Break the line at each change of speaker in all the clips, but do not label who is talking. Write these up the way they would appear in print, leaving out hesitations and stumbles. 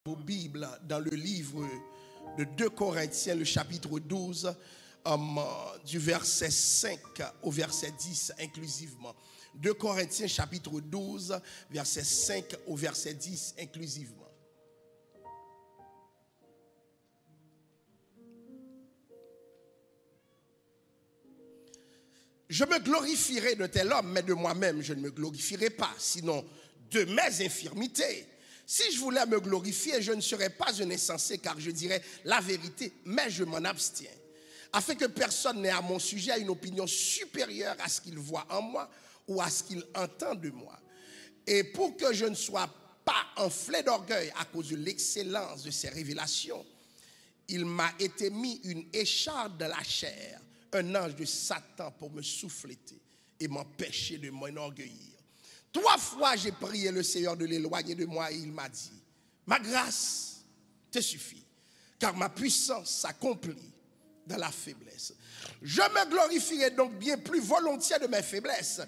Vos Bibles dans le livre de 2 Corinthiens, le chapitre 12, du verset 5 au verset 10 inclusivement. 2 Corinthiens, chapitre 12, verset 5 au verset 10 inclusivement. Je me glorifierai de tel homme, mais de moi-même je ne me glorifierai pas, sinon de mes infirmités. Si je voulais me glorifier, je ne serais pas un insensé, car je dirais la vérité, mais je m'en abstiens. Afin que personne n'ait à mon sujet une opinion supérieure à ce qu'il voit en moi ou à ce qu'il entend de moi. Et pour que je ne sois pas enflé d'orgueil à cause de l'excellence de ces révélations, il m'a été mis une écharpe de la chair, un ange de Satan pour me souffléter et m'empêcher de m'enorgueillir. 3 fois j'ai prié le Seigneur de l'éloigner de moi et il m'a dit, ma grâce te suffit, car ma puissance s'accomplit dans la faiblesse. Je me glorifierai donc bien plus volontiers de mes faiblesses,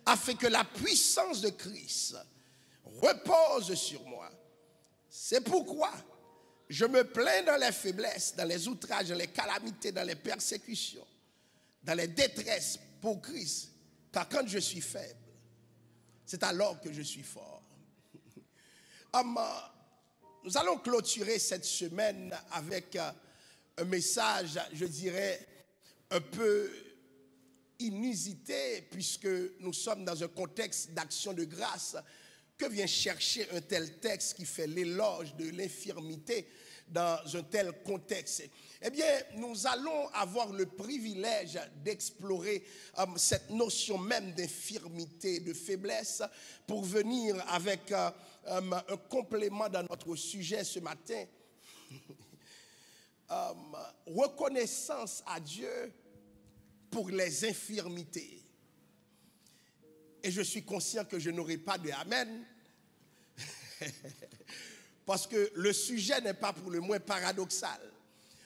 afin que la puissance de Christ repose sur moi. C'est pourquoi je me plains dans les faiblesses, dans les outrages, dans les calamités, dans les persécutions, dans les détresses pour Christ, car quand je suis faible, c'est alors que je suis fort. Nous allons clôturer cette semaine avec un message, je dirais, un peu inusité, puisque nous sommes dans un contexte d'action de grâce. Que vient chercher un tel texte qui fait l'éloge de l'infirmité dans un tel contexte? Eh bien, nous allons avoir le privilège d'explorer cette notion même d'infirmité, de faiblesse, pour venir avec un complément dans notre sujet ce matin. Reconnaissance à Dieu pour les infirmités. Et je suis conscient que je n'aurai pas de amen. Parce que le sujet n'est pas pour le moins paradoxal.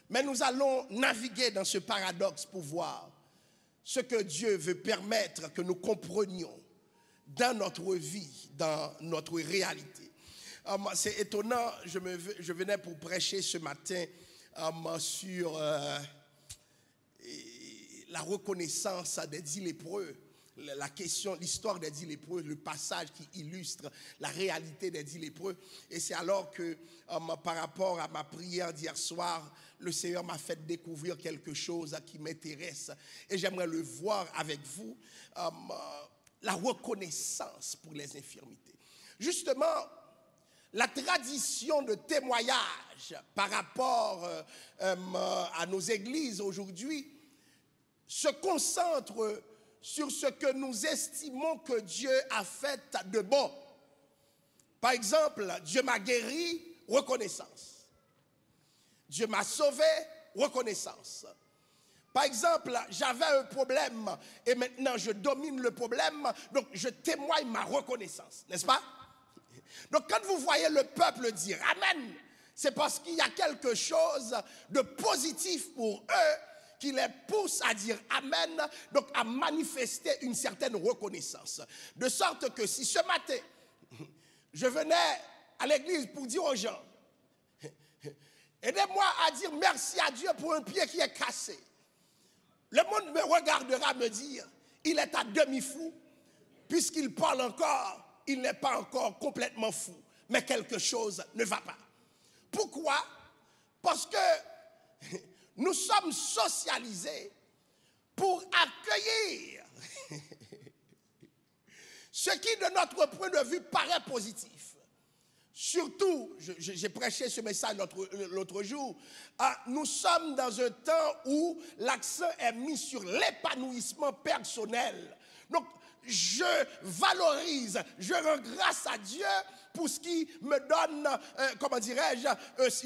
Mais nous allons naviguer dans ce paradoxe pour voir ce que Dieu veut permettre que nous comprenions dans notre vie, dans notre réalité. C'est étonnant, je venais pour prêcher ce matin sur la reconnaissance des 10 lépreux. La question, l'histoire des 10 lépreux, le passage qui illustre la réalité des 10 lépreux. Et c'est alors que, par rapport à ma prière d'hier soir, le Seigneur m'a fait découvrir quelque chose qui m'intéresse. Et j'aimerais le voir avec vous, la reconnaissance pour les infirmités. Justement, la tradition de témoignage par rapport à nos églises aujourd'hui se concentre sur ce que nous estimons que Dieu a fait de bon. Par exemple, Dieu m'a guéri, reconnaissance. Dieu m'a sauvé, reconnaissance. Par exemple, j'avais un problème et maintenant je domine le problème, donc je témoigne ma reconnaissance, n'est-ce pas? Donc quand vous voyez le peuple dire Amen, c'est parce qu'il y a quelque chose de positif pour eux qui les pousse à dire Amen, donc à manifester une certaine reconnaissance. De sorte que si ce matin, je venais à l'église pour dire aux gens, aidez-moi à dire merci à Dieu pour un pied qui est cassé. Le monde me regardera me dire, il est à demi fou, puisqu'il parle encore, il n'est pas encore complètement fou, mais quelque chose ne va pas. Pourquoi? Parce que nous sommes socialisés pour accueillir ce qui, de notre point de vue, paraît positif. Surtout, j'ai prêché ce message l'autre jour, nous sommes dans un temps où l'accent est mis sur l'épanouissement personnel. Donc, je valorise, je rends grâce à Dieu pour ce qui me donne, comment dirais-je,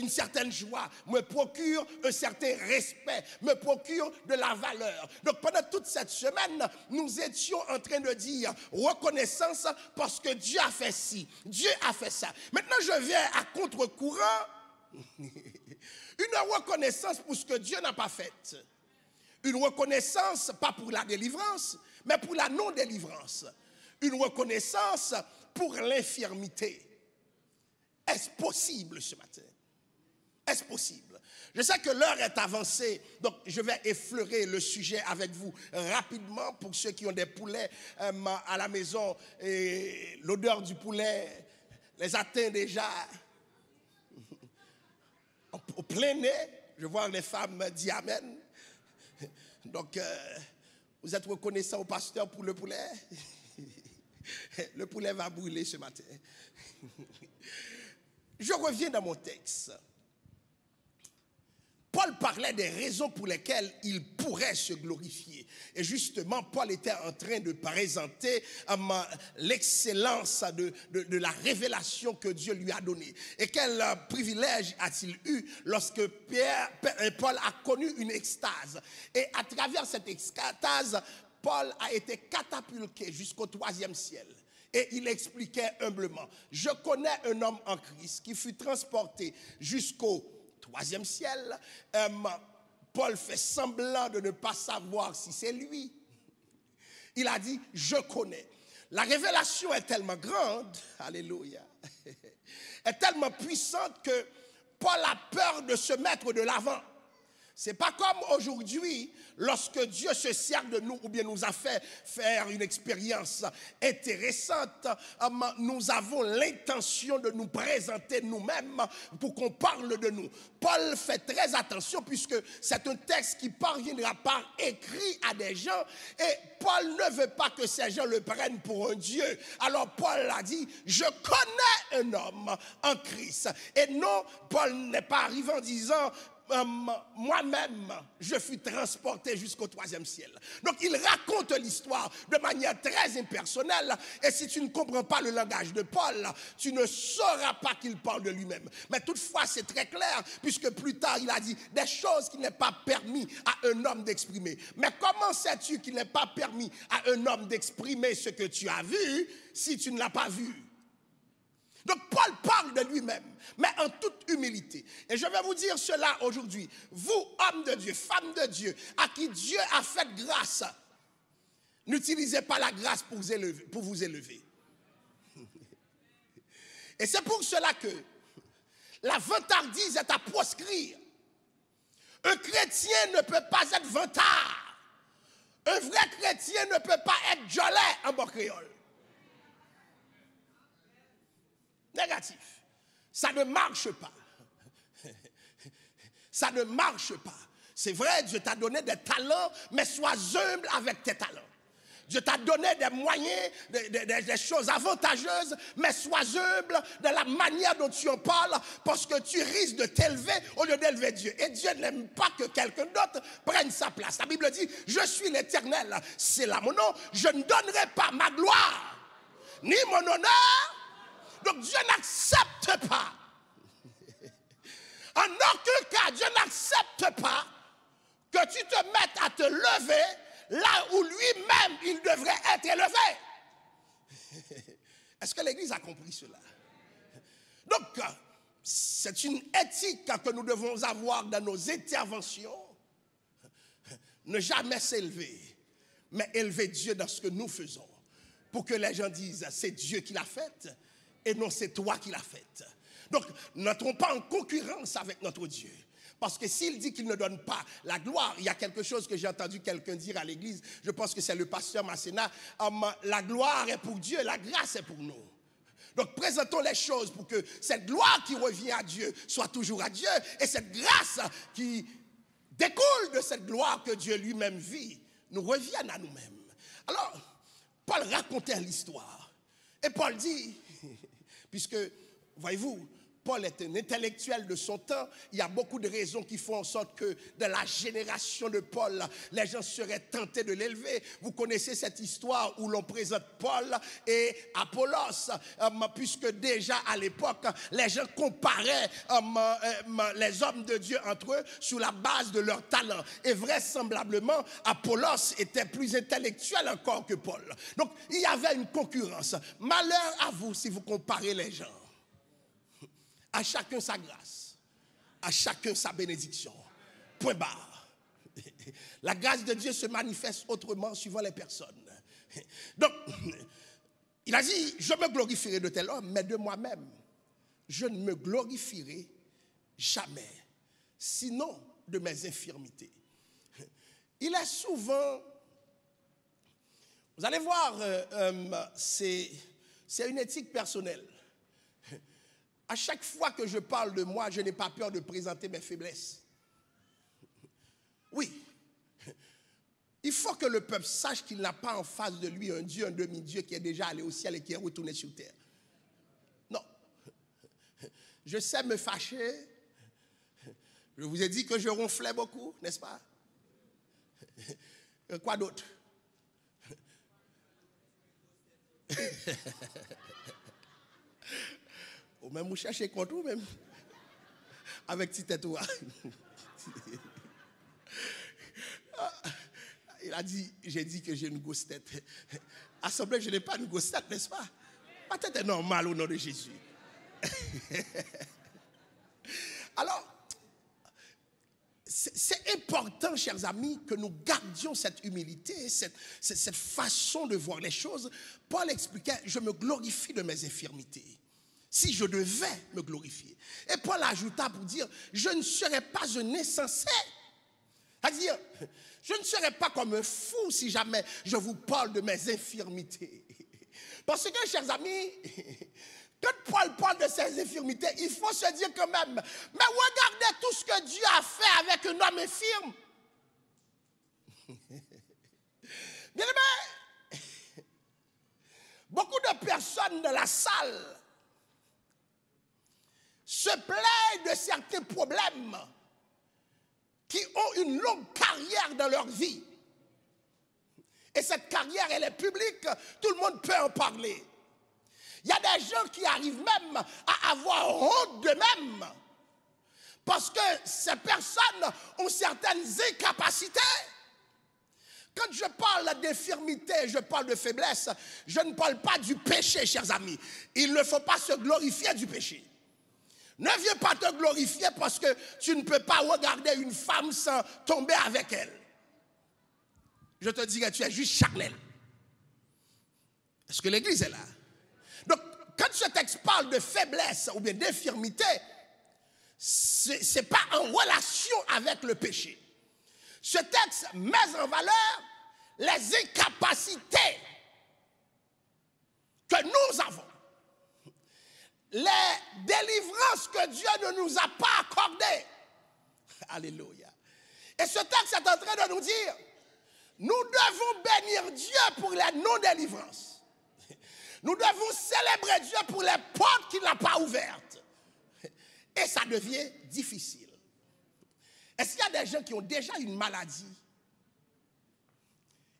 une certaine joie, me procure un certain respect, me procure de la valeur. Donc pendant toute cette semaine, nous étions en train de dire reconnaissance parce que Dieu a fait ci, Dieu a fait ça. Maintenant je viens à contre-courant, une reconnaissance pour ce que Dieu n'a pas fait. Une reconnaissance, pas pour la délivrance, mais pour la non-délivrance. Une reconnaissance pour l'infirmité. Est-ce possible ce matin? Est-ce possible? Je sais que l'heure est avancée, donc je vais effleurer le sujet avec vous rapidement pour ceux qui ont des poulets à la maison. Et l'odeur du poulet les atteint déjà au plein nez. Je vois les femmes dire Amen. Donc, vous êtes reconnaissant au pasteur pour le poulet? Le poulet va brûler ce matin. Je reviens dans mon texte. Paul parlait des raisons pour lesquelles il pourrait se glorifier. Et justement, Paul était en train de présenter l'excellence de la révélation que Dieu lui a donnée. Et quel privilège a-t-il eu lorsque Paul a connu une extase. Et à travers cette extase, Paul a été catapulté jusqu'au 3e ciel. Et il expliquait humblement, je connais un homme en Christ qui fut transporté jusqu'au 3e ciel. Paul fait semblant de ne pas savoir si c'est lui. Il a dit, je connais. La révélation est tellement grande, alléluia, est tellement puissante que Paul a peur de se mettre de l'avant. C'est pas comme aujourd'hui, lorsque Dieu se sert de nous ou bien nous a fait faire une expérience intéressante, nous avons l'intention de nous présenter nous-mêmes pour qu'on parle de nous. Paul fait très attention puisque c'est un texte qui parviendra par écrit à des gens et Paul ne veut pas que ces gens le prennent pour un Dieu. Alors Paul a dit, je connais un homme en Christ. Et non, Paul n'est pas arrivé en disant, moi-même, je fus transporté jusqu'au 3e ciel. Donc, il raconte l'histoire de manière très impersonnelle. Et si tu ne comprends pas le langage de Paul, tu ne sauras pas qu'il parle de lui-même. Mais toutefois, c'est très clair, puisque plus tard, il a dit des choses qu'il n'est pas permis à un homme d'exprimer. Mais comment sais-tu qu'il n'est pas permis à un homme d'exprimer ce que tu as vu si tu ne l'as pas vu? Donc Paul parle de lui-même, mais en toute humilité. Et je vais vous dire cela aujourd'hui. Vous, hommes de Dieu, femmes de Dieu, à qui Dieu a fait grâce, n'utilisez pas la grâce pour vous élever. Et c'est pour cela que la vantardise est à proscrire. Un chrétien ne peut pas être vantard. Un vrai chrétien ne peut pas être jolet en bon créole. Négatif. Ça ne marche pas. Ça ne marche pas. C'est vrai, Dieu t'a donné des talents, mais sois humble avec tes talents. Dieu t'a donné des moyens, des choses avantageuses, mais sois humble dans la manière dont tu en parles, parce que tu risques de t'élever au lieu d'élever Dieu. Et Dieu n'aime pas que quelqu'un d'autre prenne sa place. La Bible dit, je suis l'Éternel, c'est là mon nom, je ne donnerai pas ma gloire, ni mon honneur. Donc Dieu n'accepte pas. En aucun cas, Dieu n'accepte pas que tu te mettes à te lever là où lui-même il devrait être élevé. Est-ce que l'Église a compris cela? Donc, c'est une éthique que nous devons avoir dans nos interventions. Ne jamais s'élever, mais élever Dieu dans ce que nous faisons. Pour que les gens disent, c'est Dieu qui l'a fait. Et non, c'est toi qui l'as faite. Donc, n'entrons pas en concurrence avec notre Dieu. Parce que s'il dit qu'il ne donne pas la gloire, il y a quelque chose que j'ai entendu quelqu'un dire à l'église, je pense que c'est le pasteur Masséna, la gloire est pour Dieu, la grâce est pour nous. Donc, présentons les choses pour que cette gloire qui revient à Dieu soit toujours à Dieu, et cette grâce qui découle de cette gloire que Dieu lui-même vit, nous revienne à nous-mêmes. Alors, Paul racontait l'histoire. Et Paul dit... Puisque, voyez-vous, Paul est un intellectuel de son temps. Il y a beaucoup de raisons qui font en sorte que dans la génération de Paul, les gens seraient tentés de l'élever. Vous connaissez cette histoire où l'on présente Paul et Apollos, puisque déjà à l'époque, les gens comparaient les hommes de Dieu entre eux sur la base de leur talent. Et vraisemblablement, Apollos était plus intellectuel encore que Paul. Donc, il y avait une concurrence. Malheur à vous si vous comparez les gens. À chacun sa grâce, à chacun sa bénédiction. Point barre. La grâce de Dieu se manifeste autrement suivant les personnes. Donc, il a dit, je me glorifierai de tel homme, mais de moi-même. je ne me glorifierai jamais, sinon de mes infirmités. Il est souvent, vous allez voir, c'est une éthique personnelle. À chaque fois que je parle de moi, je n'ai pas peur de présenter mes faiblesses. Oui. Il faut que le peuple sache qu'il n'a pas en face de lui un Dieu, un demi-dieu qui est déjà allé au ciel et qui est retourné sur terre. Non. Je sais me fâcher. Je vous ai dit que je ronflais beaucoup, n'est-ce pas? Quoi d'autre? Ou même vous cherchez contre vous même. Avec petit tête. Il a dit, j'ai dit que j'ai une grosse tête. Assemblée, je n'ai pas une grosse tête, n'est-ce pas? Ma tête est normale au nom de Jésus. Alors, c'est important, chers amis, que nous gardions cette humilité, cette façon de voir les choses. Paul expliquait, je me glorifie de mes infirmités. Si je devais me glorifier. Et Paul ajouta pour dire, je ne serais pas un insensé. C'est-à-dire, je ne serais pas comme un fou si jamais je vous parle de mes infirmités. Parce que, chers amis, quand Paul parle de ses infirmités, il faut se dire quand même, mais regardez tout ce que Dieu a fait avec un homme infirme. Bien aimé, beaucoup de personnes dans la salle se plaignent de certains problèmes qui ont une longue carrière dans leur vie. Et cette carrière, elle est publique, tout le monde peut en parler. Il y a des gens qui arrivent même à avoir honte d'eux-mêmes parce que ces personnes ont certaines incapacités. Quand je parle d'infirmité, je parle de faiblesse, je ne parle pas du péché, chers amis. Il ne faut pas se glorifier du péché. Ne viens pas te glorifier parce que tu ne peux pas regarder une femme sans tomber avec elle. Je te dirais, tu es juste charnel. Est-ce que l'église est là? Donc, quand ce texte parle de faiblesse ou bien d'infirmité, ce n'est pas en relation avec le péché. Ce texte met en valeur les incapacités que nous avons. Les délivrances que Dieu ne nous a pas accordées. Alléluia. Et ce texte est en train de nous dire, nous devons bénir Dieu pour les non-délivrances. Nous devons célébrer Dieu pour les portes qu'il n'a pas ouvertes. Et ça devient difficile. Est-ce qu'il y a des gens qui ont déjà une maladie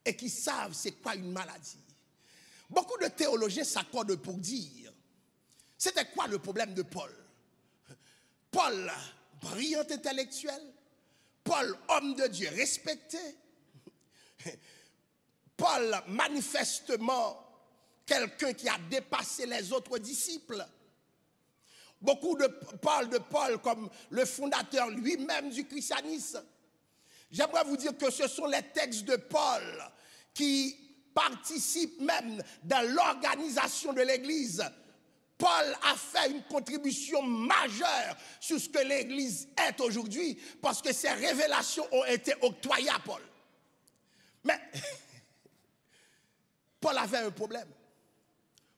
et qui savent c'est quoi une maladie? Beaucoup de théologiens s'accordent pour dire, c'était quoi le problème de Paul? Paul, brillant intellectuel. Paul, homme de Dieu respecté. Paul, manifestement, quelqu'un qui a dépassé les autres disciples. Beaucoup parlent de Paul comme le fondateur lui-même du christianisme. J'aimerais vous dire que ce sont les textes de Paul qui participent même dans l'organisation de l'Église. Paul a fait une contribution majeure sur ce que l'Église est aujourd'hui parce que ses révélations ont été octroyées à Paul. Mais Paul avait un problème.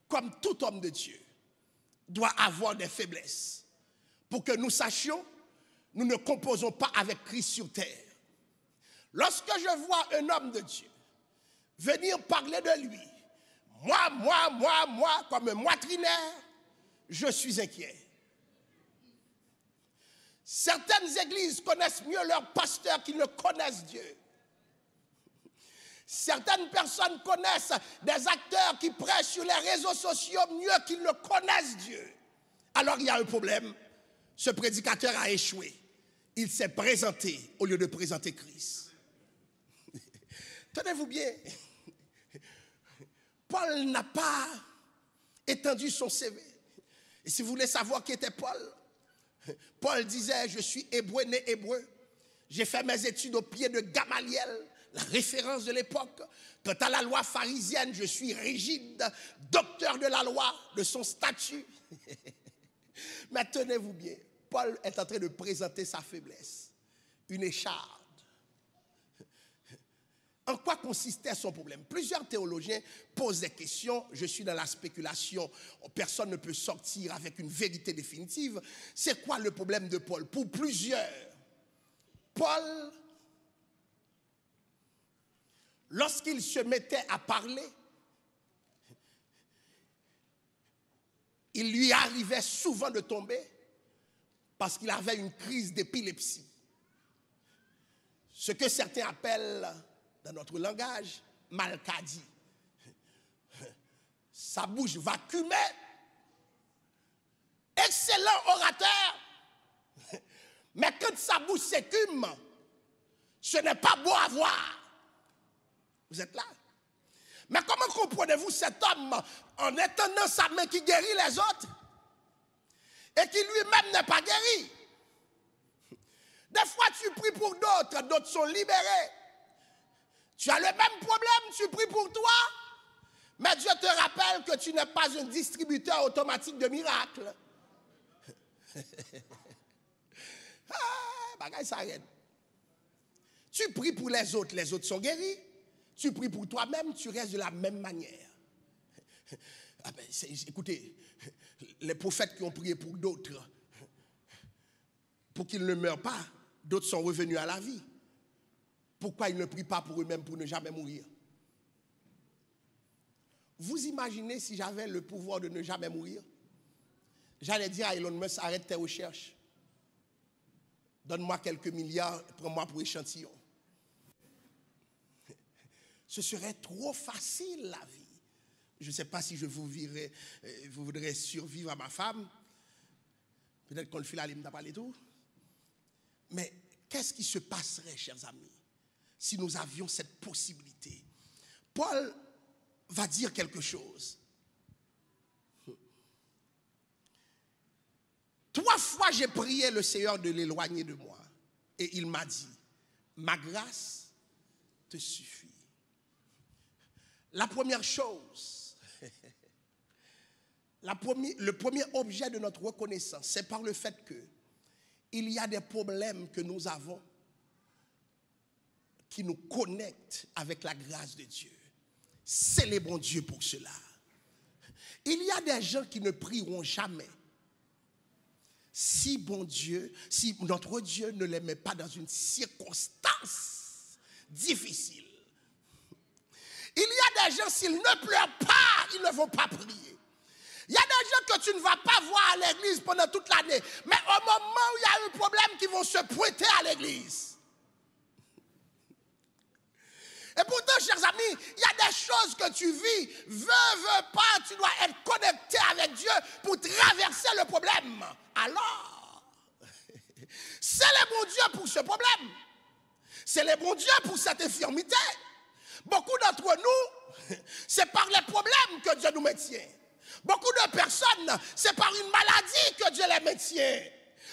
Comme tout homme de Dieu doit avoir des faiblesses. Pour que nous sachions, nous ne composons pas avec Christ sur terre. Lorsque je vois un homme de Dieu venir parler de lui, moi, comme un moitrinaire, je suis inquiet. Certaines églises connaissent mieux leurs pasteurs qu'ils ne connaissent Dieu. Certaines personnes connaissent des acteurs qui prêchent sur les réseaux sociaux mieux qu'ils ne connaissent Dieu. Alors il y a un problème. Ce prédicateur a échoué. Il s'est présenté au lieu de présenter Christ. Tenez-vous bien. Paul n'a pas étendu son CV. Et si vous voulez savoir qui était Paul, Paul disait, je suis hébreu, né hébreu. J'ai fait mes études au pied de Gamaliel, la référence de l'époque. Quant à la loi pharisienne, je suis rigide, docteur de la loi, de son statut. Mais tenez-vous bien, Paul est en train de présenter sa faiblesse. Une écharde. En quoi consistait son problème? Plusieurs théologiens posent des questions. Je suis dans la spéculation. Personne ne peut sortir avec une vérité définitive. C'est quoi le problème de Paul? Pour plusieurs, Paul, lorsqu'il se mettait à parler, il lui arrivait souvent de tomber parce qu'il avait une crise d'épilepsie. Ce que certains appellent, dans notre langage, malcadie. Sa bouche vacuumait. Excellent orateur. Mais quand sa bouche s'écume, ce n'est pas beau à voir. Vous êtes là? Mais comment comprenez-vous cet homme en étendant sa main qui guérit les autres et qui lui-même n'est pas guéri? Des fois, tu pries pour d'autres, d'autres sont libérés. Tu as le même problème, tu pries pour toi, mais Dieu te rappelle que tu n'es pas un distributeur automatique de miracles. Bagaille s'arrête. Tu pries pour les autres sont guéris. Tu pries pour toi-même, tu restes de la même manière. Écoutez, les prophètes qui ont prié pour d'autres, pour qu'ils ne meurent pas, d'autres sont revenus à la vie. Pourquoi ils ne prient pas pour eux-mêmes pour ne jamais mourir? Vous imaginez si j'avais le pouvoir de ne jamais mourir? J'allais dire à Elon Musk, arrête tes recherches. Donne-moi quelques milliards, prends-moi pour échantillon. Ce serait trop facile la vie. Je ne sais pas si vous voudrez survivre à ma femme. Peut-être qu'on le fait là, il m'a parlé tout. Mais qu'est-ce qui se passerait, chers amis, si nous avions cette possibilité? Paul va dire quelque chose. 3 fois j'ai prié le Seigneur de l'éloigner de moi. Et il m'a dit, ma grâce te suffit. La première chose, le premier objet de notre reconnaissance, c'est par le fait que il y a des problèmes que nous avons qui nous connectent avec la grâce de Dieu. Célébrons Dieu pour cela. Il y a des gens qui ne prieront jamais si notre Dieu ne les met pas dans une circonstance difficile. Il y a des gens, s'ils ne pleurent pas, ils ne vont pas prier. Il y a des gens que tu ne vas pas voir à l'église pendant toute l'année, mais au moment où il y a un problème, qui vont se pointer à l'église. Et pourtant, chers amis, il y a des choses que tu vis, veux pas, tu dois être connecté avec Dieu pour traverser le problème. Alors, célébrons Dieu pour ce problème. Célébrons Dieu pour cette infirmité. Beaucoup d'entre nous, c'est par les problèmes que Dieu nous maintient. Beaucoup de personnes, c'est par une maladie que Dieu les maintient.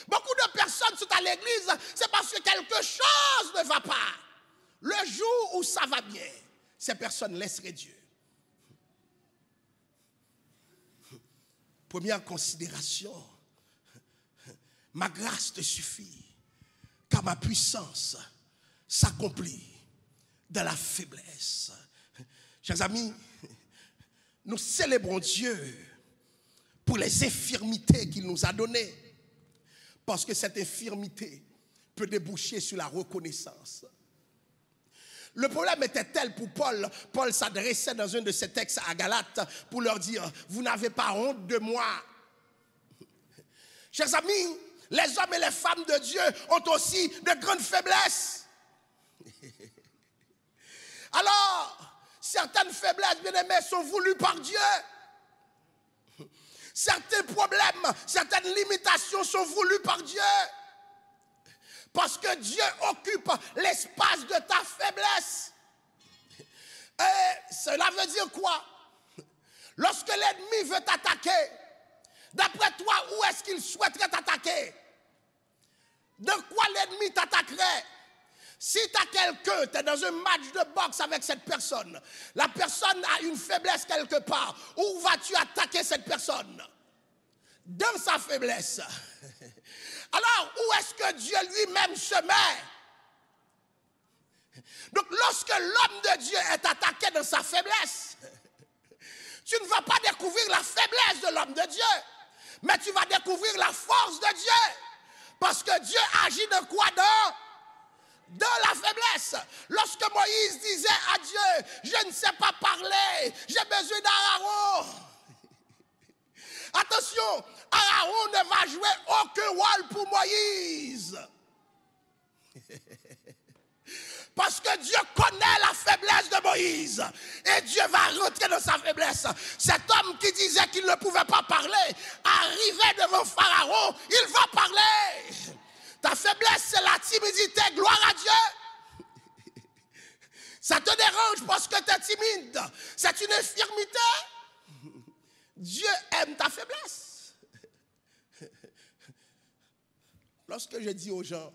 Beaucoup de personnes sont à l'église, c'est parce que quelque chose ne va pas. Le jour où ça va bien, ces personnes laisseraient Dieu. Première considération, ma grâce te suffit, car ma puissance s'accomplit dans la faiblesse. Chers amis, nous célébrons Dieu pour les infirmités qu'il nous a données, parce que cette infirmité peut déboucher sur la reconnaissance. Le problème était tel pour Paul. Paul s'adressait dans un de ses textes à Galates pour leur dire, vous n'avez pas honte de moi. Chers amis, les hommes et les femmes de Dieu ont aussi de grandes faiblesses. Alors, certaines faiblesses, bien-aimés, sont voulues par Dieu. Certains problèmes, certaines limitations sont voulues par Dieu. Parce que Dieu occupe l'espace de ta faiblesse. Et cela veut dire quoi? Lorsque l'ennemi veut t'attaquer, d'après toi, où est-ce qu'il souhaiterait t'attaquer? De quoi l'ennemi t'attaquerait? Si tu as quelqu'un, tu es dans un match de boxe avec cette personne, la personne a une faiblesse quelque part, où vas-tu attaquer cette personne? dans sa faiblesse. Alors, où est-ce que Dieu lui-même se met? Donc, lorsque l'homme de Dieu est attaqué dans sa faiblesse, tu ne vas pas découvrir la faiblesse de l'homme de Dieu, mais tu vas découvrir la force de Dieu. Parce que Dieu agit de quoi? Dans la faiblesse. Lorsque Moïse disait à Dieu, je ne sais pas parler, j'ai besoin d'Aaron. Attention, Aaron ne va jouer aucun rôle pour Moïse. Parce que Dieu connaît la faiblesse de Moïse. Et Dieu va rentrer dans sa faiblesse. Cet homme qui disait qu'il ne pouvait pas parler, arrivé devant Pharaon, il va parler. Ta faiblesse, c'est la timidité. Gloire à Dieu. Ça te dérange parce que tu es timide. C'est une infirmité. Dieu aime ta faiblesse. Lorsque je dis aux gens,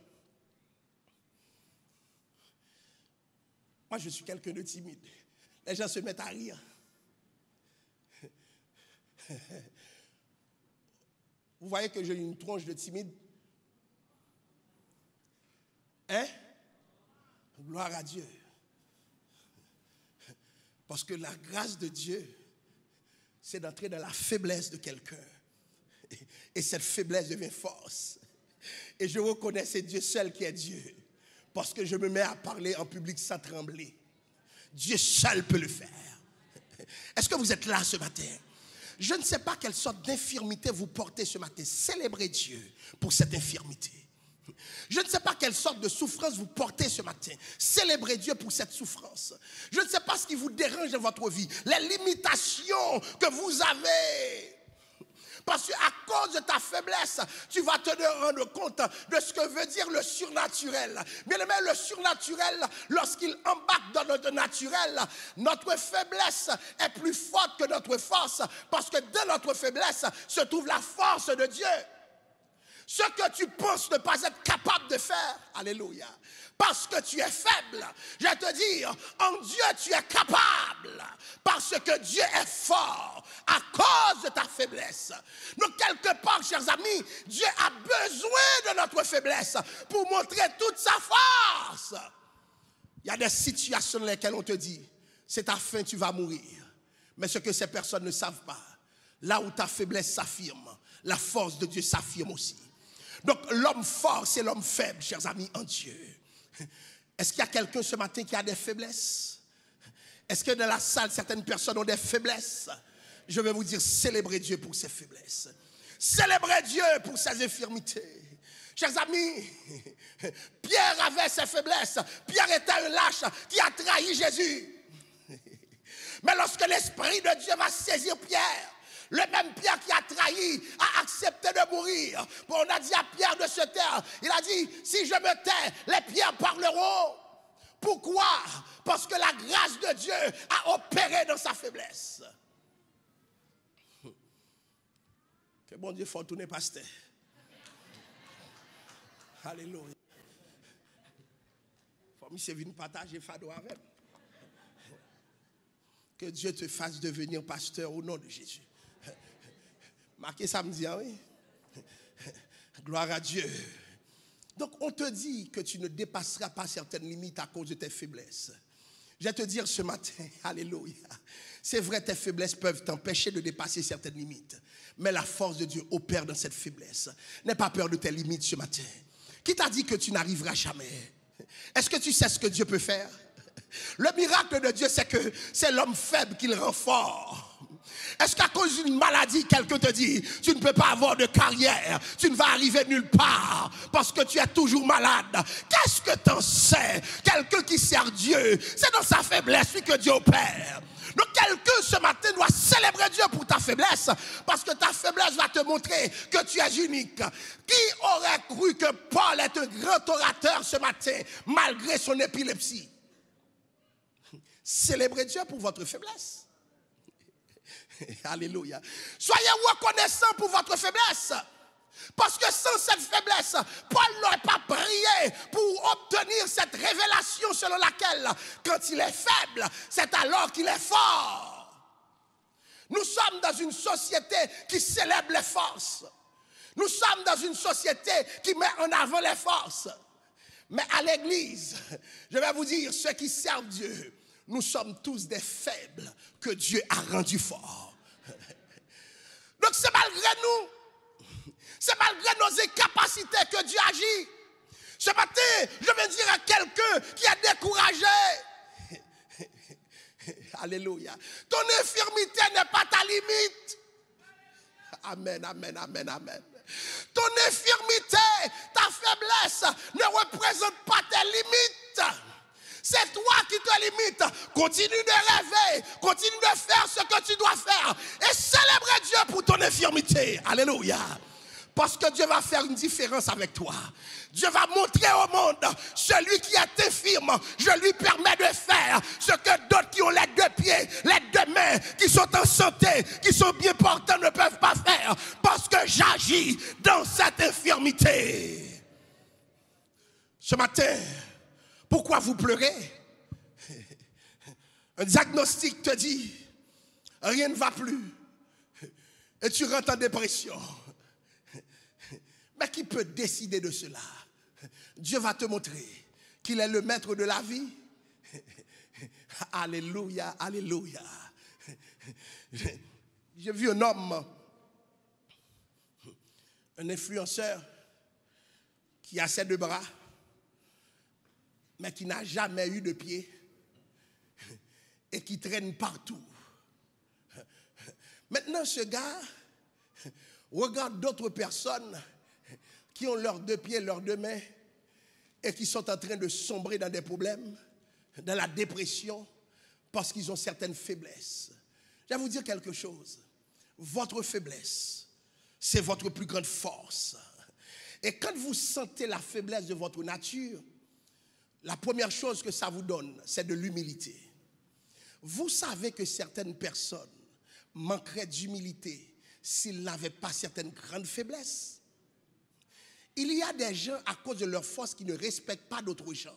moi je suis quelqu'un de timide, les gens se mettent à rire. Vous voyez que j'ai une tronche de timide? Hein? Gloire à Dieu. Parce que la grâce de Dieu, c'est d'entrer dans la faiblesse de quelqu'un. Et cette faiblesse devient force. Et je reconnais c'est Dieu seul qui est Dieu. Parce que je me mets à parler en public sans trembler. Dieu seul peut le faire. Est-ce que vous êtes là ce matin? Je ne sais pas quelle sorte d'infirmité vous portez ce matin. Célébrez Dieu pour cette infirmité. Je ne sais pas quelle sorte de souffrance vous portez ce matin. Célébrez Dieu pour cette souffrance. Je ne sais pas ce qui vous dérange dans votre vie. Les limitations que vous avez. Parce qu'à cause de ta faiblesse, tu vas te rendre compte de ce que veut dire le surnaturel. Bien aimé, le surnaturel, lorsqu'il embarque dans notre naturel, notre faiblesse est plus forte que notre force. Parce que dans notre faiblesse se trouve la force de Dieu. Ce que tu penses ne pas être capable de faire, alléluia, parce que tu es faible, je vais te dire, en Dieu tu es capable, parce que Dieu est fort à cause de ta faiblesse. Donc quelque part, chers amis, Dieu a besoin de notre faiblesse pour montrer toute sa force. Il y a des situations dans lesquelles on te dit, c'est ta fin, tu vas mourir. Mais ce que ces personnes ne savent pas, là où ta faiblesse s'affirme, la force de Dieu s'affirme aussi. Donc l'homme fort, c'est l'homme faible, chers amis, en Dieu. Est-ce qu'il y a quelqu'un ce matin qui a des faiblesses? Est-ce que dans la salle, certaines personnes ont des faiblesses? Je vais vous dire, célébrez Dieu pour ses faiblesses. Célébrez Dieu pour ses infirmités. Chers amis, Pierre avait ses faiblesses. Pierre était un lâche qui a trahi Jésus. Mais lorsque l'Esprit de Dieu va saisir Pierre, le même Pierre qui a trahi a accepté de mourir. Bon, on a dit à Pierre de se taire. Il a dit, si je me tais, les pierres parleront. Pourquoi? Parce que la grâce de Dieu a opéré dans sa faiblesse. Que bon Dieu faut tourner pasteur. Alléluia. Faut que je vienne partager fado avec. Que Dieu te fasse devenir pasteur au nom de Jésus. Marqué samedi, oui. Gloire à Dieu. Donc on te dit que tu ne dépasseras pas certaines limites à cause de tes faiblesses. Je vais te dire ce matin, alléluia. C'est vrai, tes faiblesses peuvent t'empêcher de dépasser certaines limites. Mais la force de Dieu opère dans cette faiblesse. N'aie pas peur de tes limites ce matin. Qui t'a dit que tu n'arriveras jamais? Est-ce que tu sais ce que Dieu peut faire? Le miracle de Dieu, c'est que c'est l'homme faible qui le rend fort. Est-ce qu'à cause d'une maladie, quelqu'un te dit, tu ne peux pas avoir de carrière, tu ne vas arriver nulle part parce que tu es toujours malade? Qu'est-ce que t'en sais? Quelqu'un qui sert Dieu, c'est dans sa faiblesse que Dieu opère. Donc quelqu'un ce matin doit célébrer Dieu pour ta faiblesse, parce que ta faiblesse va te montrer que tu es unique. Qui aurait cru que Paul est un grand orateur ce matin malgré son épilepsie? Célébrez Dieu pour votre faiblesse. Alléluia. Soyez reconnaissants pour votre faiblesse. Parce que sans cette faiblesse, Paul n'aurait pas prié pour obtenir cette révélation selon laquelle, quand il est faible, c'est alors qu'il est fort. Nous sommes dans une société qui célèbre les forces. Nous sommes dans une société qui met en avant les forces. Mais à l'église, je vais vous dire, ceux qui servent Dieu, nous sommes tous des faibles que Dieu a rendus forts. Donc c'est malgré nous, c'est malgré nos incapacités que Dieu agit. Ce matin, je vais dire à quelqu'un qui est découragé. Alléluia. Ton infirmité n'est pas ta limite. Amen, amen, amen, amen. Ton infirmité, ta faiblesse ne représente pas tes limites. C'est toi qui te limites. Continue de rêver, continue de faire ce que tu dois faire et célébrer Dieu pour ton infirmité. Alléluia. Parce que Dieu va faire une différence avec toi. Dieu va montrer au monde, celui qui est infirme, je lui permets de faire ce que d'autres qui ont les deux pieds, les deux mains, qui sont en santé, qui sont bien portants ne peuvent pas faire. Parce que j'agis dans cette infirmité. Ce matin, pourquoi vous pleurez? Un diagnostic te dit, rien ne va plus. Et tu rentres en dépression. Mais qui peut décider de cela? Dieu va te montrer qu'il est le maître de la vie. Alléluia, alléluia. J'ai vu un homme, un influenceur, qui a ses deux bras, mais qui n'a jamais eu de pied et qui traîne partout. Maintenant, ce gars regarde d'autres personnes qui ont leurs deux pieds, leurs deux mains et qui sont en train de sombrer dans des problèmes, dans la dépression, parce qu'ils ont certaines faiblesses. Je vais vous dire quelque chose. Votre faiblesse, c'est votre plus grande force. Et quand vous sentez la faiblesse de votre nature, la première chose que ça vous donne, c'est de l'humilité. Vous savez que certaines personnes manqueraient d'humilité s'ils n'avaient pas certaines grandes faiblesses. Il y a des gens, à cause de leur force, qui ne respectent pas d'autres gens.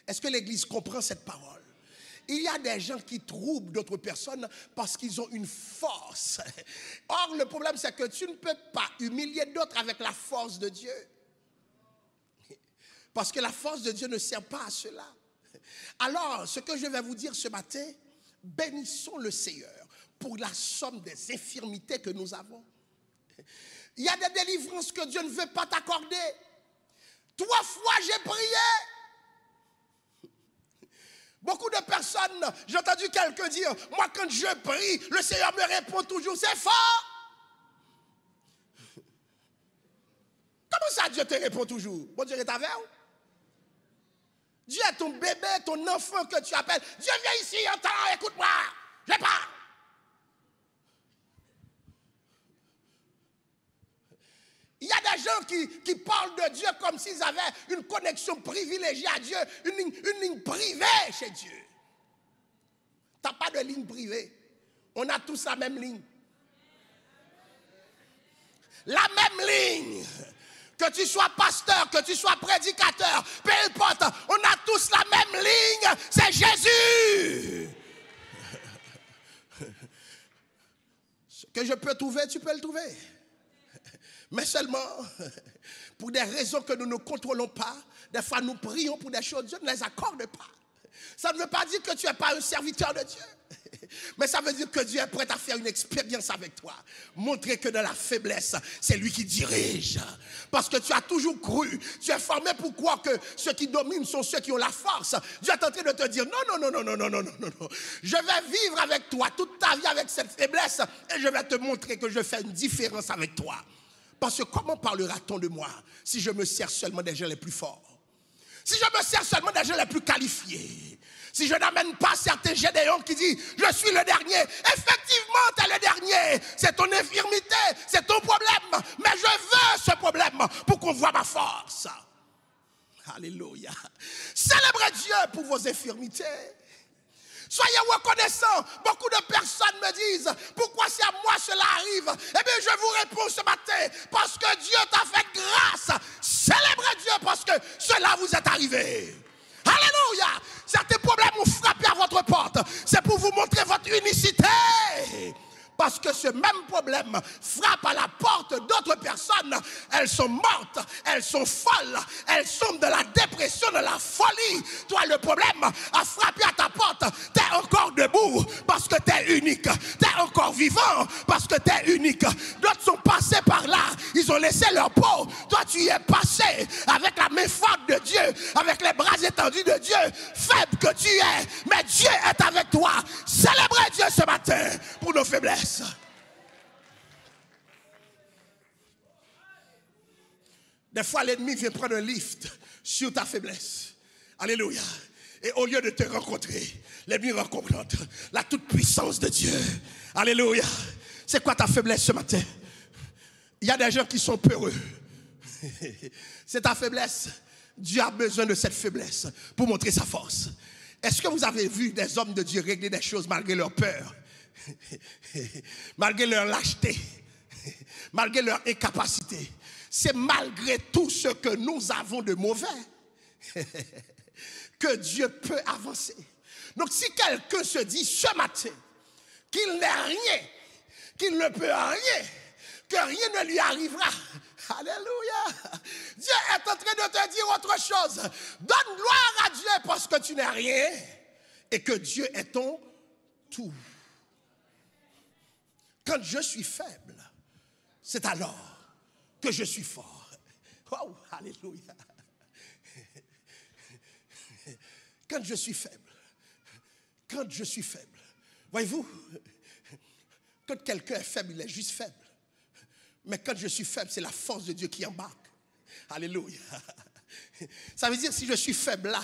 Est-ce que l'Église comprend cette parole? Il y a des gens qui troublent d'autres personnes parce qu'ils ont une force. Or, le problème, c'est que tu ne peux pas humilier d'autres avec la force de Dieu. Parce que la force de Dieu ne sert pas à cela. Alors, ce que je vais vous dire ce matin, bénissons le Seigneur pour la somme des infirmités que nous avons. Il y a des délivrances que Dieu ne veut pas t'accorder. 3 fois j'ai prié. Beaucoup de personnes, j'ai entendu quelqu'un dire, moi quand je prie, le Seigneur me répond toujours, c'est fort. Comment ça Dieu te répond toujours? Bon Dieu est avec vous. Dieu est ton bébé, ton enfant que tu appelles. Dieu viens ici, entends, écoute-moi, je parle. Il y a des gens qui parlent de Dieu comme s'ils avaient une connexion privilégiée à Dieu, une ligne privée chez Dieu. Tu n'as pas de ligne privée. On a tous la même ligne. La même ligne. Que tu sois pasteur, que tu sois prédicateur, peu importe, on a tous la même ligne, c'est Jésus. Ce que je peux trouver, tu peux le trouver. Mais seulement, pour des raisons que nous ne contrôlons pas, des fois nous prions pour des choses, Dieu ne les accorde pas. Ça ne veut pas dire que tu n'es pas un serviteur de Dieu. Mais ça veut dire que Dieu est prêt à faire une expérience avec toi. Montrer que dans la faiblesse, c'est lui qui dirige. Parce que tu as toujours cru, tu es formé pour croire que ceux qui dominent sont ceux qui ont la force. Dieu est en train de te dire, non. Je vais vivre avec toi toute ta vie avec cette faiblesse et je vais te montrer que je fais une différence avec toi. Parce que comment parlera-t-on de moi si je me sers seulement des gens les plus forts? Si je me sers seulement des gens les plus qualifiés? Si je n'amène pas certains Gédéons qui disent « Je suis le dernier », effectivement, tu es le dernier. C'est ton infirmité, c'est ton problème. Mais je veux ce problème pour qu'on voit ma force. Alléluia. Célébrez Dieu pour vos infirmités. Soyez reconnaissants. Beaucoup de personnes me disent « Pourquoi c'est à moi cela arrive ?» Eh bien, je vous réponds ce matin. Parce que Dieu t'a fait grâce. Célébrez Dieu parce que cela vous est arrivé. Alléluia. Certains problèmes ont frappé à votre porte. C'est pour vous montrer votre unicité. parce que ce même problème frappe à la porte d'autres personnes. Elles sont mortes, elles sont folles, elles sont de la dépression, de la folie. Toi, le problème a frappé à ta porte. Tu es encore debout parce que tu es unique. Tu es encore vivant parce que tu es unique. D'autres sont passés par là, ils ont laissé leur peau. Toi, tu y es passé avec la main forte de Dieu, avec les bras étendus de Dieu. Faible que tu es, mais Dieu est avec toi. Célébrez Dieu ce matin pour nos faiblesses. Des fois, l'ennemi vient prendre un lift sur ta faiblesse. Alléluia. Et au lieu de te rencontrer, l'ennemi rencontre la toute-puissance de Dieu. Alléluia. C'est quoi ta faiblesse ce matin? Il y a des gens qui sont peureux. C'est ta faiblesse. Dieu a besoin de cette faiblesse pour montrer sa force. Est-ce que vous avez vu des hommes de Dieu régler des choses malgré leur peur, malgré leur lâcheté, malgré leur incapacité? C'est malgré tout ce que nous avons de mauvais que Dieu peut avancer. Donc si quelqu'un se dit ce matin qu'il n'est rien, qu'il ne peut rien, que rien ne lui arrivera, alléluia, Dieu est en train de te dire autre chose. Donne gloire à Dieu parce que tu n'es rien et que Dieu est ton tout. Quand je suis faible, c'est alors que je suis fort. Oh, alléluia. Quand je suis faible, voyez-vous, quand quelqu'un est faible, il est juste faible. Mais quand je suis faible, c'est la force de Dieu qui embarque. Alléluia. Ça veut dire si je suis faible là,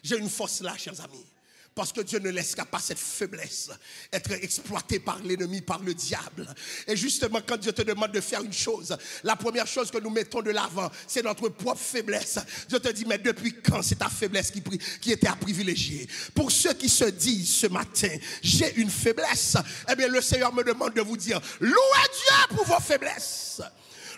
j'ai une force là, chers amis. Parce que Dieu ne laissera pas cette faiblesse être exploitée par l'ennemi, par le diable. Et justement, quand Dieu te demande de faire une chose, la première chose que nous mettons de l'avant, c'est notre propre faiblesse. Dieu te dit, mais depuis quand c'est ta faiblesse qui était à privilégier? Pour ceux qui se disent ce matin, j'ai une faiblesse, eh bien le Seigneur me demande de vous dire, louez Dieu pour vos faiblesses.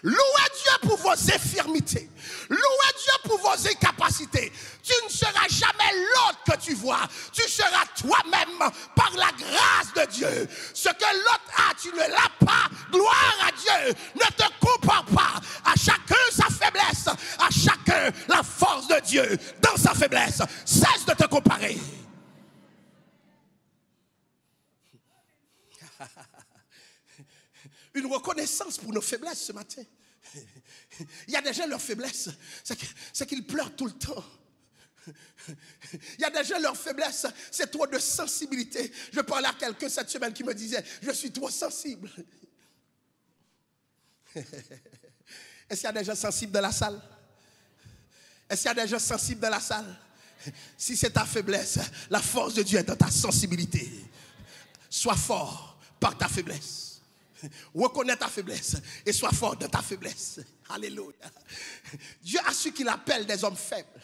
Louez Dieu pour vos infirmités. Louez Dieu pour vos incapacités. Tu ne seras jamais l'autre que tu vois. Tu seras toi-même par la grâce de Dieu. Ce que l'autre a, tu ne l'as pas. Gloire à Dieu. Ne te compare pas. À chacun sa faiblesse. À chacun la force de Dieu dans sa faiblesse. Cesse de te comparer. Une reconnaissance pour nos faiblesses ce matin. Il y a des gens, leur faiblesse, c'est qu'ils pleurent tout le temps. Il y a des gens, leur faiblesse, c'est trop de sensibilité. Je parlais à quelqu'un cette semaine qui me disait, je suis trop sensible. Est-ce qu'il y a des gens sensibles dans la salle? Est-ce qu'il y a des gens sensibles dans la salle? Si c'est ta faiblesse, la force de Dieu est dans ta sensibilité. Sois fort par ta faiblesse. Reconnais ta faiblesse et sois fort dans ta faiblesse. Alléluia. Dieu a su qu'il appelle des hommes faibles,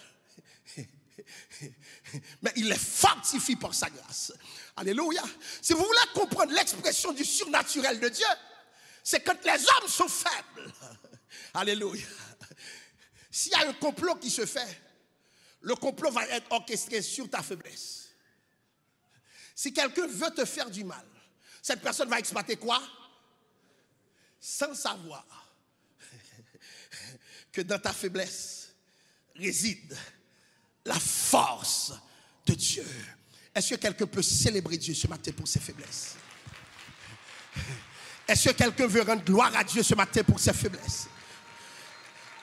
mais il les fortifie par sa grâce. Alléluia. Si vous voulez comprendre l'expression du surnaturel de Dieu, c'est quand les hommes sont faibles. Alléluia. S'il y a un complot qui se fait, le complot va être orchestré sur ta faiblesse. Si quelqu'un veut te faire du mal, cette personne va exploiter quoi? Sans savoir que dans ta faiblesse réside la force de Dieu. Est-ce que quelqu'un peut célébrer Dieu ce matin pour ses faiblesses? Est-ce que quelqu'un veut rendre gloire à Dieu ce matin pour ses faiblesses?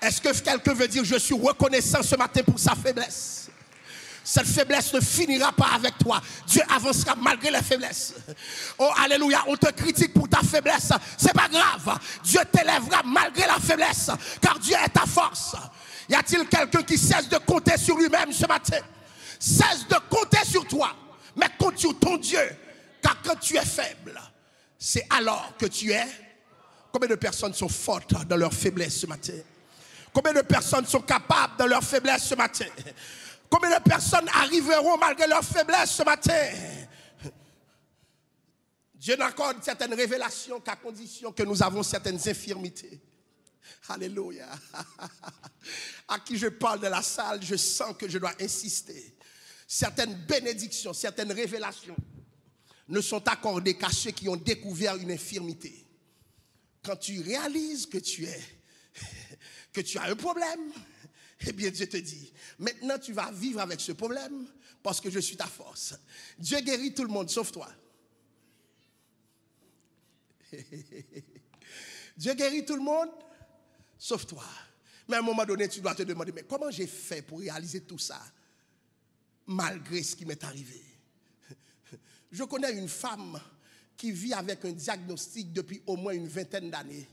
Est-ce que quelqu'un veut dire je suis reconnaissant ce matin pour sa faiblesse? Cette faiblesse ne finira pas avec toi. Dieu avancera malgré les faiblesses. Oh, alléluia, on te critique pour ta faiblesse. C'est pas grave. Dieu t'élèvera malgré la faiblesse, car Dieu est ta force. Y a-t-il quelqu'un qui cesse de compter sur lui-même ce matin? Cesse de compter sur toi, mais compte sur ton Dieu. Car quand tu es faible, c'est alors que tu es. Combien de personnes sont fortes dans leur faiblesse ce matin? Combien de personnes sont capables dans leur faiblesse ce matin? Combien de personnes arriveront malgré leur faiblesse ce matin? Dieu n'accorde certaines révélations qu'à condition que nous avons certaines infirmités. Alléluia. À qui je parle de la salle, je sens que je dois insister. Certaines bénédictions, certaines révélations ne sont accordés qu'à ceux qui ont découvert une infirmité. Quand tu réalises que tu as un problème, eh bien Dieu te dit, maintenant tu vas vivre avec ce problème parce que je suis ta force. Dieu guérit tout le monde sauf toi. Dieu guérit tout le monde sauf toi. Mais à un moment donné, tu dois te demander, mais comment j'ai fait pour réaliser tout ça malgré ce qui m'est arrivé? Je connais une femme qui vit avec un diagnostic depuis au moins une vingtaine d'années.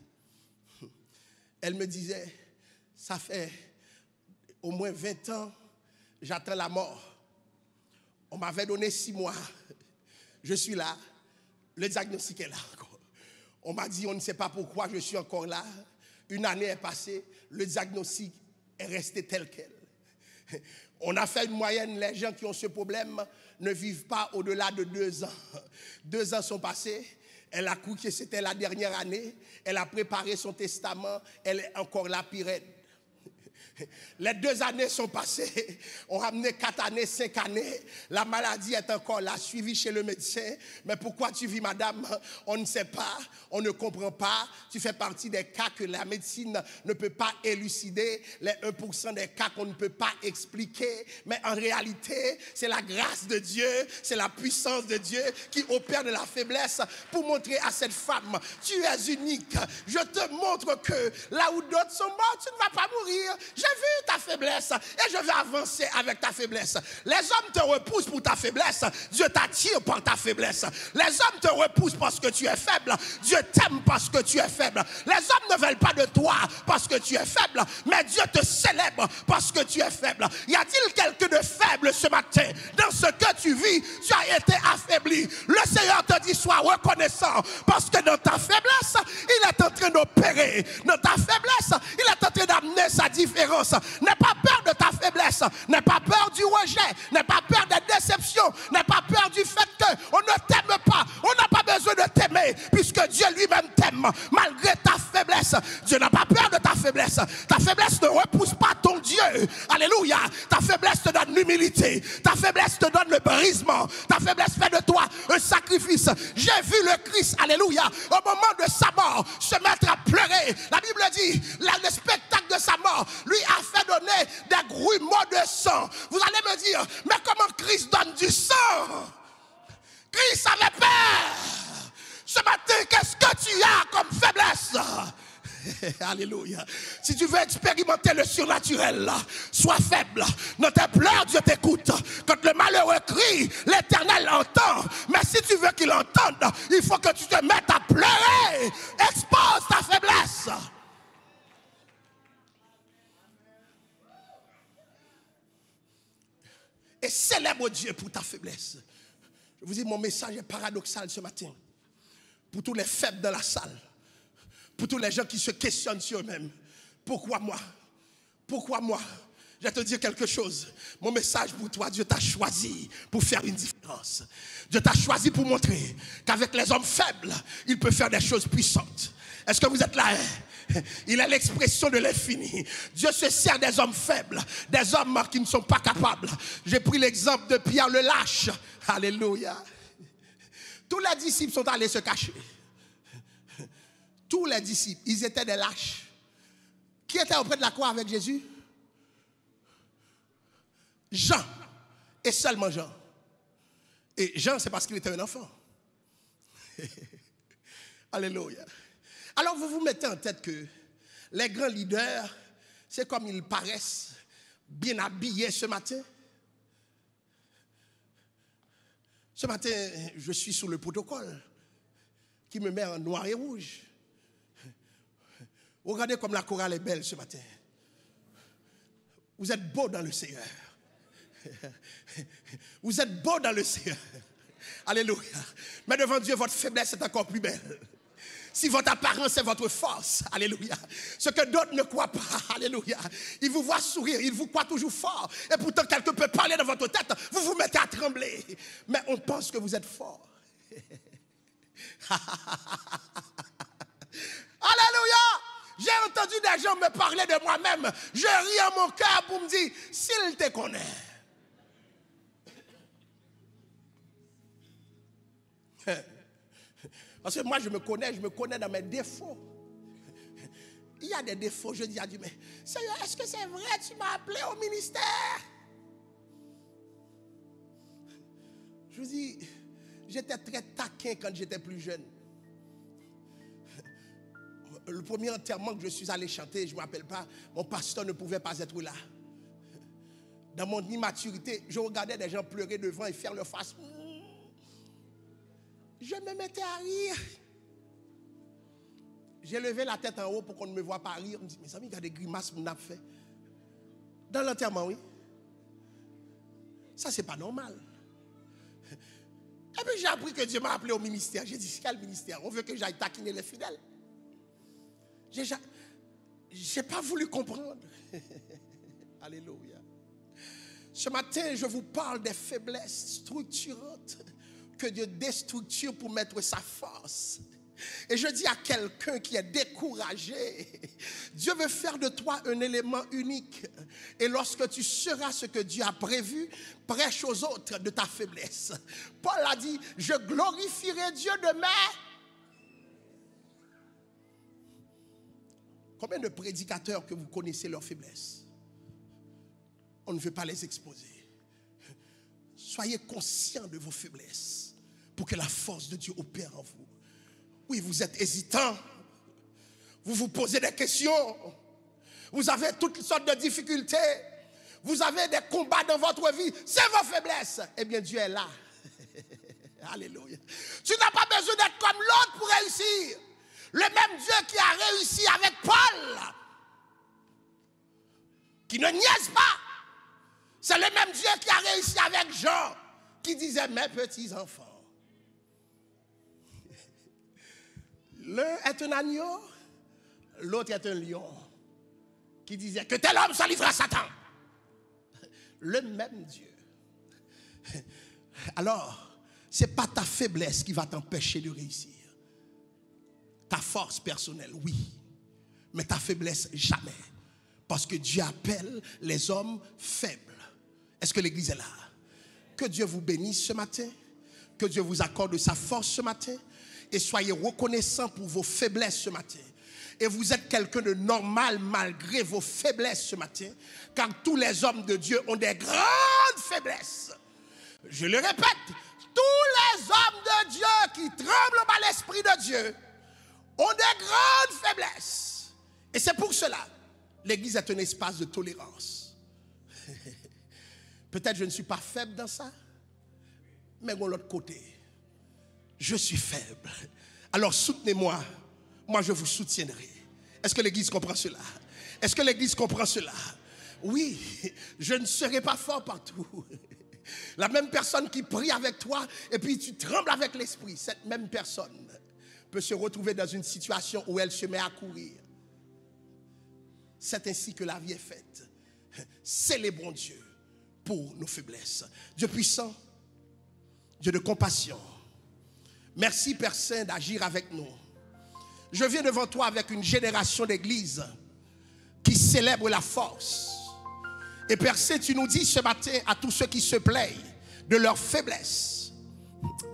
Elle me disait, ça fait au moins 20 ans, j'attends la mort. On m'avait donné 6 mois. Je suis là. Le diagnostic est là encore. On m'a dit, on ne sait pas pourquoi je suis encore là. Une année est passée, le diagnostic est resté tel quel. On a fait une moyenne, les gens qui ont ce problème ne vivent pas au-delà de 2 ans. 2 ans sont passés, elle a cru que c'était la dernière année, elle a préparé son testament, elle est encore là, pire. Les 2 années sont passées, on a ramené 4 années, 5 années, la maladie est encore là, suivie chez le médecin. Mais pourquoi tu vis, madame? On ne sait pas, on ne comprend pas. Tu fais partie des cas que la médecine ne peut pas élucider, les 1% des cas qu'on ne peut pas expliquer. Mais en réalité, c'est la grâce de Dieu, c'est la puissance de Dieu qui opère de la faiblesse pour montrer à cette femme, tu es unique. Je te montre que là où d'autres sont morts, tu ne vas pas mourir. J'ai vu ta faiblesse et je vais avancer avec ta faiblesse. Les hommes te repoussent pour ta faiblesse. Dieu t'attire par ta faiblesse. Les hommes te repoussent parce que tu es faible. Dieu t'aime parce que tu es faible. Les hommes ne veulent pas de toi parce que tu es faible, mais Dieu te célèbre parce que tu es faible. Y a-t-il quelqu'un de faible ce matin? Dans ce que tu vis, tu as été affaibli. Le Seigneur te dit, sois reconnaissant parce que dans ta faiblesse, il est en train d'opérer. Dans ta faiblesse, il est en train d'amener sa différence. N'aie pas peur de ta faiblesse, n'aie pas peur du rejet, n'aie pas peur des déceptions, n'aie pas peur du fait qu'on ne t'aime pas. On n'a pas besoin de t'aimer puisque Dieu lui-même t'aime malgré ta faiblesse. Dieu n'a pas peur de ta faiblesse. Ta faiblesse ne repousse pas ton Dieu. Alléluia. Ta faiblesse te donne l'humilité. Ta faiblesse te donne le brisement. Ta faiblesse fait de toi un sacrifice. J'ai vu le Christ, alléluia, au moment de sa mort se mettre à pleurer. La Bible dit, le spectacle de sa mort lui a fait donner des grumeaux de sang. Vous allez me dire, mais comment Christ donne du sang? Christ avait peur. Ce matin, qu'est-ce que tu as comme faiblesse? Alléluia. Si tu veux expérimenter le surnaturel, sois faible. Dans tes pleurs, Dieu t'écoute. Quand le malheureux crie, l'Éternel entend. Mais si tu veux qu'il entende, il faut que tu te mettes à pleurer. Expose ta faiblesse. Et célèbre Dieu pour ta faiblesse. Je vous dis, mon message est paradoxal ce matin. Pour tous les faibles dans la salle. Pour tous les gens qui se questionnent sur eux-mêmes. Pourquoi moi? Pourquoi moi? Je vais te dire quelque chose. Mon message pour toi, Dieu t'a choisi pour faire une différence. Dieu t'a choisi pour montrer qu'avec les hommes faibles, il peut faire des choses puissantes. Est-ce que vous êtes là? Il est l'expression de l'infini. Dieu se sert des hommes faibles, des hommes qui ne sont pas capables. J'ai pris l'exemple de Pierre le lâche. Alléluia. Tous les disciples sont allés se cacher. Tous les disciples, ils étaient des lâches. Qui était auprès de la croix avec Jésus? Jean. Et seulement Jean. Et Jean, c'est parce qu'il était un enfant. Alléluia. Alors vous vous mettez en tête que les grands leaders, c'est comme ils paraissent bien habillés ce matin. Ce matin, je suis sous le protocole qui me met en noir et rouge. Regardez comme la chorale est belle ce matin. Vous êtes beaux dans le Seigneur. Vous êtes beaux dans le Seigneur. Alléluia. Mais devant Dieu, votre faiblesse est encore plus belle. Si votre apparence est votre force, alléluia, ce que d'autres ne croient pas, alléluia, ils vous voient sourire, ils vous croient toujours fort, et pourtant quelqu'un peut parler dans votre tête, vous vous mettez à trembler, mais on pense que vous êtes fort. Alléluia. J'ai entendu des gens me parler de moi-même, je ris en mon cœur pour me dire, s'il te connaît. Parce que moi, je me connais dans mes défauts. Il y a des défauts. Je dis à Dieu, mais Seigneur, est-ce que c'est vrai? Tu m'as appelé au ministère? Je vous dis, j'étais très taquin quand j'étais plus jeune. Le premier enterrement que je suis allé chanter, je ne me rappelle pas, mon pasteur ne pouvait pas être là. Dans mon immaturité, je regardais des gens pleurer devant et faire leur face. Je me mettais à rire. J'ai levé la tête en haut pour qu'on ne me voit pas rire. Je me dis, mes amis, il y a des grimaces que je fait. Dans l'enterrement, oui. Ça, c'est pas normal. Et puis j'ai appris que Dieu m'a appelé au ministère. J'ai dit, quel ministère? On veut que j'aille taquiner les fidèles. J'ai pas voulu comprendre. Alléluia. Ce matin, je vous parle des faiblesses structurantes que Dieu déstructure pour mettre sa force. Et je dis à quelqu'un qui est découragé, Dieu veut faire de toi un élément unique. Et lorsque tu seras ce que Dieu a prévu, prêche aux autres de ta faiblesse. Paul a dit, je glorifierai Dieu de mes... Combien de prédicateurs que vous connaissez leurs faiblesses? On ne veut pas les exposer. Soyez conscients de vos faiblesses pour que la force de Dieu opère en vous. Oui, vous êtes hésitant. Vous vous posez des questions. Vous avez toutes sortes de difficultés. Vous avez des combats dans votre vie. C'est vos faiblesses. Eh bien, Dieu est là. Alléluia. Tu n'as pas besoin d'être comme l'autre pour réussir. Le même Dieu qui a réussi avec Paul, qui ne niaise pas, c'est le même Dieu qui a réussi avec Jean, qui disait, mes petits enfants. L'un est un agneau, l'autre est un lion, qui disait que tel homme se livre à Satan. Le même Dieu. Alors, ce n'est pas ta faiblesse qui va t'empêcher de réussir. Ta force personnelle, oui. Mais ta faiblesse, jamais. Parce que Dieu appelle les hommes faibles. Est-ce que l'église est là? Que Dieu vous bénisse ce matin. Que Dieu vous accorde sa force ce matin. Et soyez reconnaissants pour vos faiblesses ce matin. Et vous êtes quelqu'un de normal malgré vos faiblesses ce matin. Car tous les hommes de Dieu ont des grandes faiblesses. Je le répète, tous les hommes de Dieu qui tremblent par l'Esprit de Dieu ont des grandes faiblesses. Et c'est pour cela, l'église est un espace de tolérance. Peut-être je ne suis pas faible dans ça, mais de l'autre côté, je suis faible. Alors soutenez-moi, moi je vous soutiendrai. Est-ce que l'église comprend cela? Est-ce que l'église comprend cela? Oui, je ne serai pas fort partout. La même personne qui prie avec toi et puis tu trembles avec l'esprit, cette même personne peut se retrouver dans une situation où elle se met à courir. C'est ainsi que la vie est faite. Célébrons Dieu pour nos faiblesses. Dieu puissant, Dieu de compassion, merci Père Saint d'agir avec nous. Je viens devant toi avec une génération d'églises qui célèbre la force. Et Père Saint, tu nous dis ce matin à tous ceux qui se plaignent de leur faiblesse.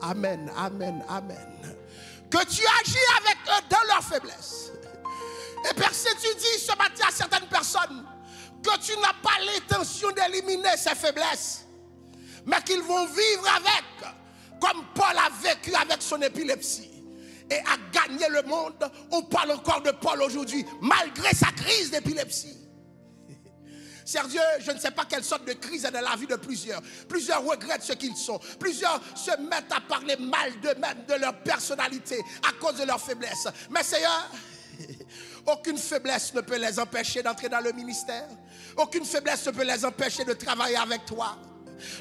Amen, amen, amen. Que tu agis avec eux dans leur faiblesse. Et Père Saint, tu dis ce matin à certaines personnes que tu n'as pas l'intention d'éliminer ces faiblesses, mais qu'ils vont vivre avec, comme Paul a vécu avec son épilepsie et a gagné le monde. On parle encore de Paul aujourd'hui, malgré sa crise d'épilepsie. Cher Dieu, je ne sais pas quelle sorte de crise est dans la vie de plusieurs. Plusieurs regrettent ce qu'ils sont. Plusieurs se mettent à parler mal d'eux-mêmes, de leur personnalité, à cause de leur faiblesse. Mais Seigneur, aucune faiblesse ne peut les empêcher d'entrer dans le ministère. Aucune faiblesse ne peut les empêcher de travailler avec toi.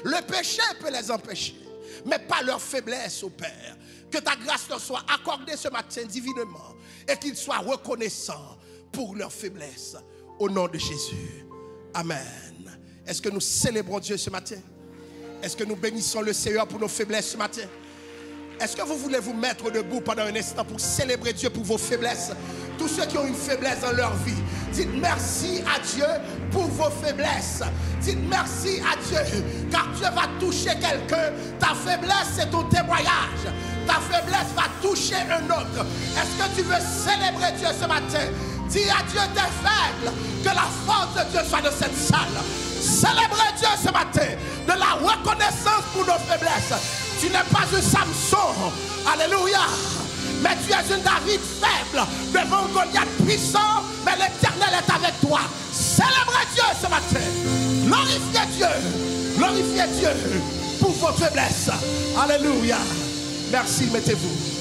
Le péché peut les empêcher, mais pas leur faiblesse, ô Père. Que ta grâce leur soit accordée ce matin divinement et qu'ils soient reconnaissants pour leur faiblesse. Au nom de Jésus. Amen. Est-ce que nous célébrons Dieu ce matin? Est-ce que nous bénissons le Seigneur pour nos faiblesses ce matin? Est-ce que vous voulez vous mettre debout pendant un instant pour célébrer Dieu pour vos faiblesses? Tous ceux qui ont une faiblesse dans leur vie, Dites merci à Dieu pour vos faiblesses. Dites merci à Dieu, car Dieu va toucher quelqu'un. Ta faiblesse, c'est ton témoignage. Ta faiblesse va toucher un autre. Est-ce que tu veux célébrer Dieu ce matin? Dis à Dieu, t'es faible, que la force de Dieu soit dans cette salle. Célébrez Dieu ce matin, de la reconnaissance pour nos faiblesses. Tu n'es pas un Samson, alléluia, mais tu es une David faible, devant un Goliath puissant, mais l'Éternel est avec toi. Célébrez Dieu ce matin. Glorifiez Dieu pour vos faiblesses. Alléluia. Merci, mettez-vous.